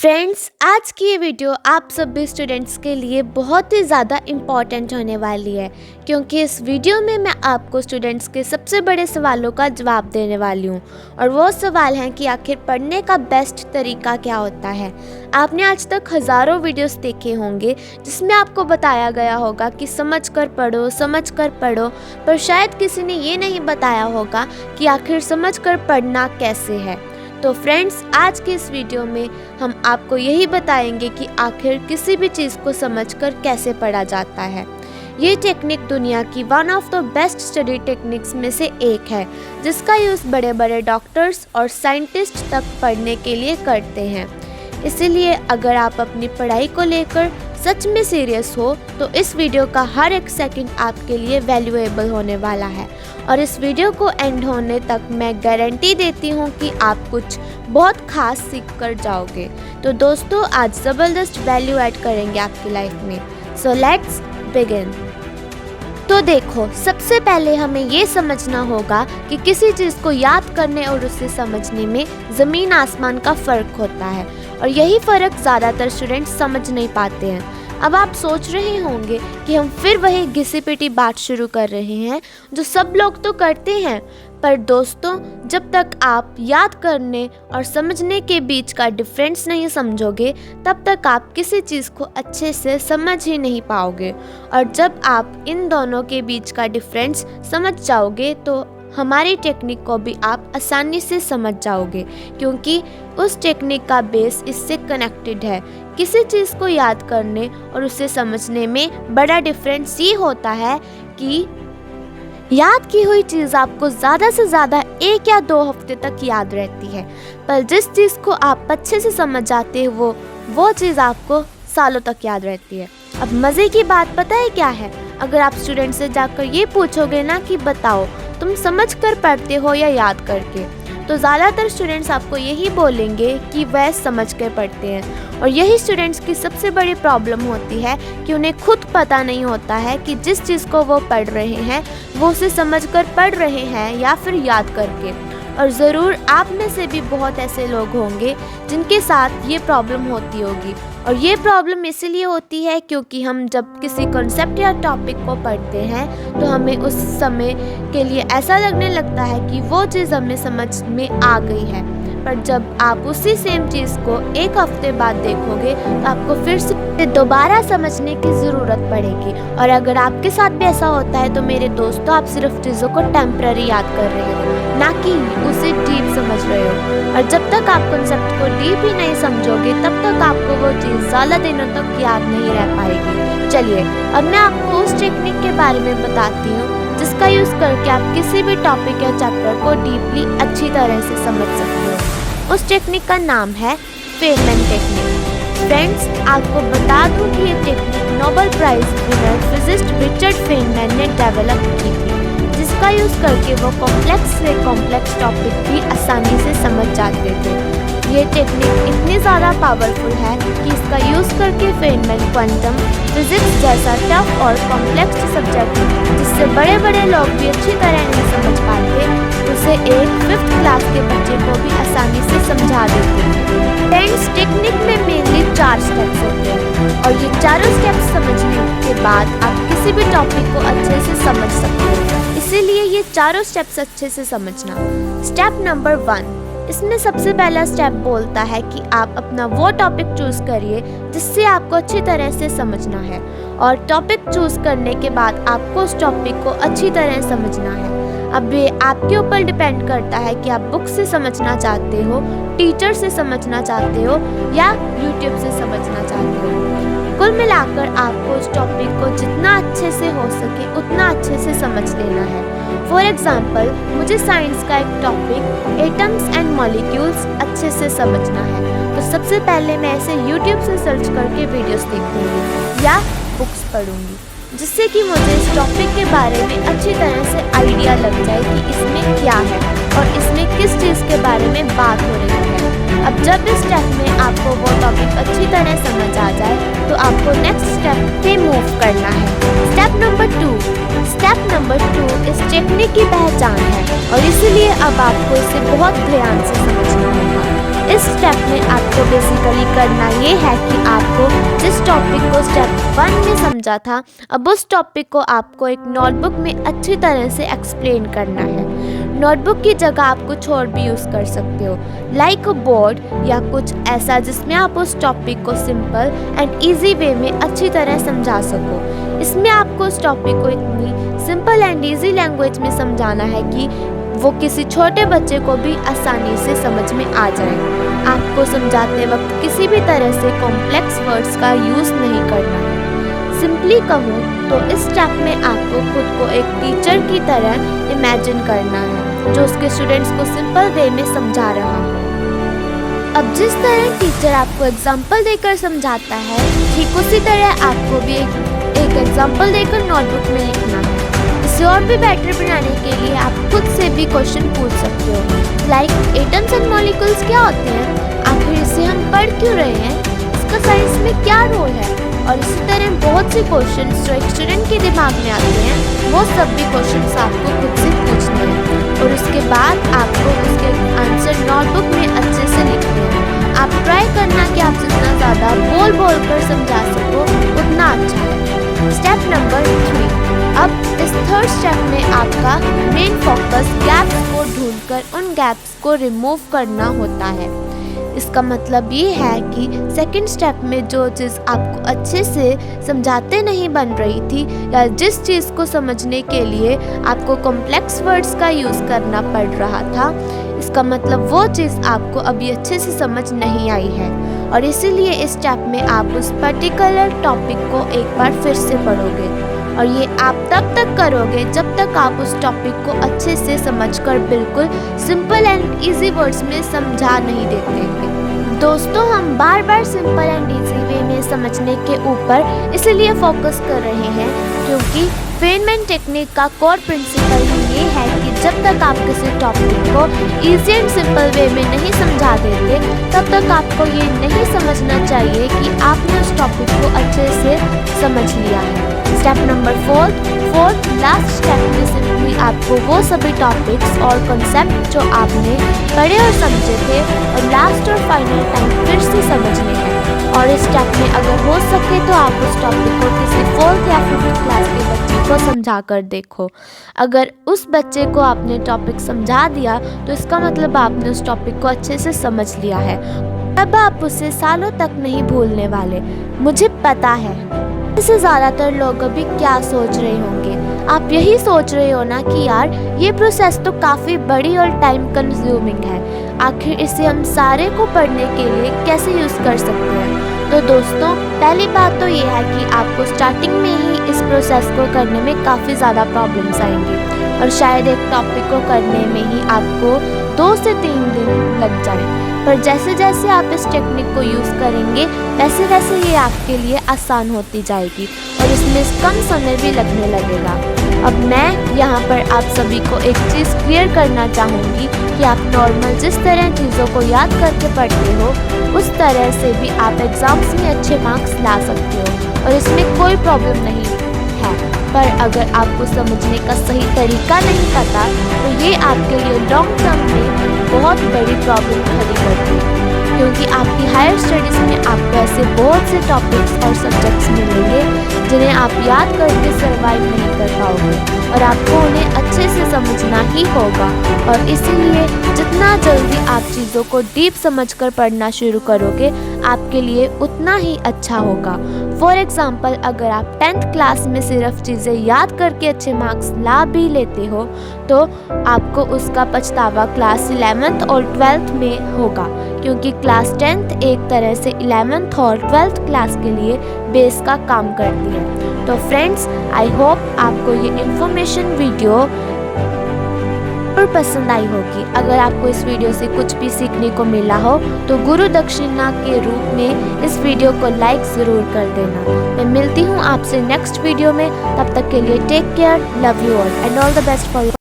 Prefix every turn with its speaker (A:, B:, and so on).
A: Friends, आज की ये वीडियो आप सभी स्टूडेंट्स के लिए बहुत ही ज़्यादा इम्पॉर्टेंट होने वाली है, क्योंकि इस वीडियो में मैं आपको स्टूडेंट्स के सबसे बड़े सवालों का जवाब देने वाली हूँ। और वो सवाल हैं कि आखिर पढ़ने का बेस्ट तरीका क्या होता है। आपने आज तक हज़ारों वीडियोस देखे होंगे जिसमें आपको बताया गया होगा कि समझ कर पढ़ो, पर शायद किसी ने ये नहीं बताया होगा कि आखिर समझ कर पढ़ना कैसे है। तो फ्रेंड्स, आज के इस वीडियो में हम आपको यही बताएंगे कि आखिर किसी भी चीज़ को समझकर कैसे पढ़ा जाता है। ये टेक्निक दुनिया की one of the best study techniques में से एक है, जिसका यूज़ बड़े बड़े डॉक्टर्स और साइंटिस्ट तक पढ़ने के लिए करते हैं। इसीलिए अगर आप अपनी पढ़ाई को लेकर सच में सीरियस हो तो इस वीडियो का हर एक सेकंड आपके लिए वैल्यूएबल होने वाला है। और इस वीडियो को एंड होने तक मैं गारंटी देती हूँ कि आप कुछ बहुत खास सीख कर जाओगे। तो दोस्तों, आज ज़बरदस्त वैल्यू ऐड करेंगे आपकी लाइफ में। So let's begin. तो देखो, सबसे पहले हमें ये समझना होगा कि किसी चीज़ को याद करने और उसे समझने में ज़मीन आसमान का फ़र्क होता है, और यही फ़र्क ज़्यादातर स्टूडेंट्स समझ नहीं पाते हैं। अब आप सोच रहे होंगे कि हम फिर वही घिसी पिटी बात शुरू कर रहे हैं जो सब लोग तो करते हैं। पर दोस्तों, जब तक आप याद करने और समझने के बीच का डिफरेंस नहीं समझोगे, तब तक आप किसी चीज़ को अच्छे से समझ ही नहीं पाओगे। और जब आप इन दोनों के बीच का डिफरेंस समझ जाओगे तो हमारी टेक्निक को भी आप आसानी से समझ जाओगे, क्योंकि उस टेक्निक का बेस इससे कनेक्टेड है। किसी चीज़ को याद करने और उसे समझने में बड़ा डिफरेंस ये होता है कि याद की हुई चीज़ आपको ज़्यादा से ज़्यादा 1 या 2 हफ्ते तक याद रहती है, पर जिस चीज़ को आप अच्छे से समझ जाते हो वो चीज़ आपको सालों तक याद रहती है। अब मज़े की बात पता है क्या है? अगर आप स्टूडेंट से जाकर ये पूछोगे ना कि बताओ तुम समझ कर पढ़ते हो या याद करके, तो ज़्यादातर स्टूडेंट्स आपको यही बोलेंगे कि वह समझ कर पढ़ते हैं। और यही स्टूडेंट्स की सबसे बड़ी प्रॉब्लम होती है कि उन्हें खुद पता नहीं होता है कि जिस चीज़ को वो पढ़ रहे हैं वो उसे समझ कर पढ़ रहे हैं या फिर याद करके। और ज़रूर आप में से भी बहुत ऐसे लोग होंगे जिनके साथ ये प्रॉब्लम होती होगी। और ये प्रॉब्लम इसीलिए होती है क्योंकि हम जब किसी कॉन्सेप्ट या टॉपिक को पढ़ते हैं तो हमें उस समय के लिए ऐसा लगने लगता है कि वो चीज़ हमें समझ में आ गई है, पर जब आप उसी सेम चीज़ को 1 हफ्ते बाद देखोगे तो आपको फिर से दोबारा समझने की ज़रूरत पड़ेगी। और अगर आपके साथ भी ऐसा होता है तो मेरे दोस्तों, आप सिर्फ चीज़ों को टेम्पररी याद कर रहे हो, ना कि उसे डीप समझ रहे हो। और जब तक आप कॉन्सेप्ट को डीप ही नहीं समझोगे तब तक आपको वो चीज़ ज़्यादा दिनों तक याद नहीं रह पाएगी। चलिए, अब मैं आपको उस टेक्निक के बारे में बताती हूँ जिसका यूज़ करके आप किसी भी टॉपिक या चैप्टर को डीपली अच्छी तरह से समझ सकते हो। उस टेक्निक का नाम है फेनमैन टेक्निक। फ्रेंड्स, आपको बता दूं कि ये technique Nobel prize winner physicist Richard Feynman ने डेवलप की थी, जिसका यूज़ करके वो कॉम्प्लेक्स से कॉम्प्लेक्स टॉपिक भी आसानी से समझ जाते थे। ये टेक्निक इतनी ज़्यादा पावरफुल है कि इसका यूज़ करके फेनमैन क्वांटम फिजिक्स जैसा टफ और कॉम्प्लेक्स सब्जेक्ट जिससे बड़े बड़े लोग भी अच्छी तरह नहीं समझ पाते, उसे एक 5th क्लास के बच्चे को भी आसानी से समझा देते हैं। फ्रेंड्स, टेक्निक में मेनली 4 स्टेप्स होते हैं, और ये चारों स्टेप्स समझने के बाद आप किसी भी टॉपिक को अच्छे से समझ सकते हो। इसीलिए ये चारों स्टेप्स अच्छे से समझना। स्टेप नंबर 1, इसमें सबसे पहला स्टेप बोलता है कि आप अपना वो टॉपिक चूज़ करिए जिससे आपको अच्छी तरह से समझना है, और टॉपिक चूज़ करने के बाद आपको उस टॉपिक को अच्छी तरह समझना है। अब ये आपके ऊपर डिपेंड करता है कि आप बुक से समझना चाहते हो, टीचर से समझना चाहते हो या यूट्यूब से समझना चाहते हो। कुल मिलाकर आपको उस टॉपिक को जितना अच्छे से हो सके उतना अच्छे से समझ लेना है। फॉर एग्ज़ाम्पल, मुझे साइंस का एक टॉपिक एटम्स एंड मॉलिक्यूल्स अच्छे से समझना है, तो सबसे पहले मैं इसे यूट्यूब से सर्च करके वीडियोस देखूँगी या बुक्स पढ़ूँगी, जिससे कि मुझे इस टॉपिक के बारे में अच्छी तरह से आइडिया लग जाए कि इसमें क्या है और इसमें किस चीज़ के बारे में बात हो रही है। अब जब इस स्टेप में आपको वो टॉपिक अच्छी तरह समझ आ जाए तो आपको नेक्स्ट स्टेप पे मूव करना है। स्टेप नंबर 2 इस टेक्निक की पहचान है, और इसलिए अब आपको इसे बहुत ध्यान से समझना होगा। इस स्टेप में आपको बेसिकली करना ये है कि आपको जिस टॉपिक को स्टेप 1 में समझा था, अब उस टॉपिक को आपको एक नोटबुक में अच्छी तरह से एक्सप्लेन करना है। नोटबुक की जगह आप कुछ और भी यूज़ कर सकते हो, लाइक अ बोर्ड या कुछ ऐसा जिसमें आप उस टॉपिक को सिंपल एंड ईजी वे में अच्छी तरह समझा सको। इसमें आपको उस टॉपिक को इतनी सिंपल एंड ईजी लैंग्वेज में समझाना है कि वो किसी छोटे बच्चे को भी आसानी से समझ में आ जाए। आपको समझाते वक्त किसी भी तरह से कॉम्प्लेक्स वर्ड्स का यूज़ नहीं करना है। सिंपली कहूँ तो इस स्टेप में आपको खुद को एक टीचर की तरह इमेजिन करना है जो उसके स्टूडेंट्स को सिंपल वे में समझा रहा है। अब जिस तरह टीचर आपको एग्जाम्पल देकर समझाता है, ठीक उसी तरह आपको भी एक एग्जाम्पल देकर नोटबुक में लिखना है। इसे और भी बेटर बनाने के लिए आप खुद से भी क्वेश्चन पूछ सकते हो, लाइक एटम्स एंड मॉलिक्यूल्स क्या होते हैं, आखिर इसे हम पढ़ क्यों रहे हैं, इसका साइंस में क्या रोल है। और इसी तरह बहुत से क्वेश्चंस जो एक स्टूडेंट के दिमाग में आते हैं, वो सब भी क्वेश्चंस आपको खुद से पूछने हैं और उसके बाद आपको उसके आंसर नोटबुक में अच्छे से लिखने हैं। आप ट्राई करना कि आप जितना ज़्यादा बोल कर समझा सको उतना अच्छा है। Step number 3। अब इस थर्ड स्टेप में आपका मेन फोकस गैप्स को ढूंढकर उन गैप्स को रिमूव करना होता है। इसका मतलब ये है कि सेकंड स्टेप में जो चीज़ आपको अच्छे से समझाते नहीं बन रही थी या जिस चीज़ को समझने के लिए आपको कॉम्प्लेक्स वर्ड्स का यूज़ करना पड़ रहा था, इसका मतलब वो चीज़ आपको अभी अच्छे से समझ नहीं आई है और इसीलिए इस स्टेप में आप उस पर्टिकुलर टॉपिक को एक बार फिर से पढ़ोगे और ये आप तब तक करोगे जब तक आप उस टॉपिक को अच्छे से समझकर बिल्कुल सिंपल एंड इजी वर्ड्स में समझा नहीं देते। दोस्तों, हम बार बार सिंपल एंड इजी वे में समझने के ऊपर इसलिए फोकस कर रहे हैं क्योंकि फेनमैन टेक्निक का कोर प्रिंसिपल ये है कि जब तक आप किसी टॉपिक को इजी एंड सिंपल वे में नहीं समझा देते, तब तक आपको ये नहीं समझना चाहिए कि आपने उस टॉपिक को अच्छे से समझ लिया है। स्टेप नंबर 4 लास्ट स्टेप में सिंपली आपको वो सभी टॉपिक्स और कॉन्सेप्ट जो आपने पढ़े और समझे थे और लास्ट और फाइनल टाइम फिर से समझने हैं। और इस स्टेप में अगर हो सके तो आप उस टॉपिक को किसी 4th या 5th क्लास के बच्चे को समझा कर देखो। अगर उस बच्चे को आपने टॉपिक समझा दिया तो इसका मतलब आपने उस टॉपिक को अच्छे से समझ लिया है। तब आप उसे सालों तक नहीं भूलने वाले। मुझे पता है इससे ज़्यादातर लोग अभी क्या सोच रहे होंगे। आप यही सोच रहे हो ना कि यार ये प्रोसेस तो काफ़ी बड़ी और टाइम कंज्यूमिंग है, आखिर इसे हम सारे को पढ़ने के लिए कैसे यूज़ कर सकते हैं। तो दोस्तों, पहली बात तो ये है कि आपको स्टार्टिंग में ही इस प्रोसेस को करने में काफ़ी ज़्यादा प्रॉब्लम्स आएंगी और शायद एक टॉपिक को करने में ही आपको 2 से 3 दिन लग जाए। पर जैसे जैसे आप इस टेक्निक को यूज़ करेंगे वैसे वैसे ये आपके लिए आसान होती जाएगी और इसमें कम समय भी लगने लगेगा। अब मैं यहाँ पर आप सभी को एक चीज़ क्लियर करना चाहूँगी कि आप नॉर्मल जिस तरह चीज़ों को याद करके पढ़ते हो उस तरह से भी आप एग्ज़ाम्स में अच्छे मार्क्स ला सकते हो और इसमें कोई प्रॉब्लम नहीं है। पर अगर आपको समझने का सही तरीका नहीं पता तो ये आपके लिए लॉन्ग टर्म में बहुत बड़ी प्रॉब्लम खड़ी करती है क्योंकि आपकी हायर स्टडीज़ में आपको ऐसे बहुत से टॉपिक्स और सब्जेक्ट्स मिलेंगे जिन्हें आप याद करके सर्वाइव नहीं कर पाओगे और आपको उन्हें अच्छे से समझना ही होगा। और इसीलिए जितना जल्दी आप चीज़ों को डीप समझकर पढ़ना शुरू करोगे आपके लिए उतना ही अच्छा होगा। फॉर एग्ज़ाम्पल, अगर आप 10th क्लास में सिर्फ चीज़ें याद करके अच्छे मार्क्स ला भी लेते हो तो आपको उसका पछतावा क्लास 11th और 12th में होगा क्योंकि क्लास 10th एक तरह से 11th और 12th क्लास के लिए बेस का काम करती है। तो फ्रेंड्स, आई होप आपको ये इन्फॉर्मेशन वीडियो और पसंद आई होगी। अगर आपको इस वीडियो से कुछ भी सीखने को मिला हो तो गुरु दक्षिणा के रूप में इस वीडियो को लाइक ज़रूर कर देना। मैं मिलती हूँ आपसे नेक्स्ट वीडियो में, तब तक के लिए take care, love you all and all the best for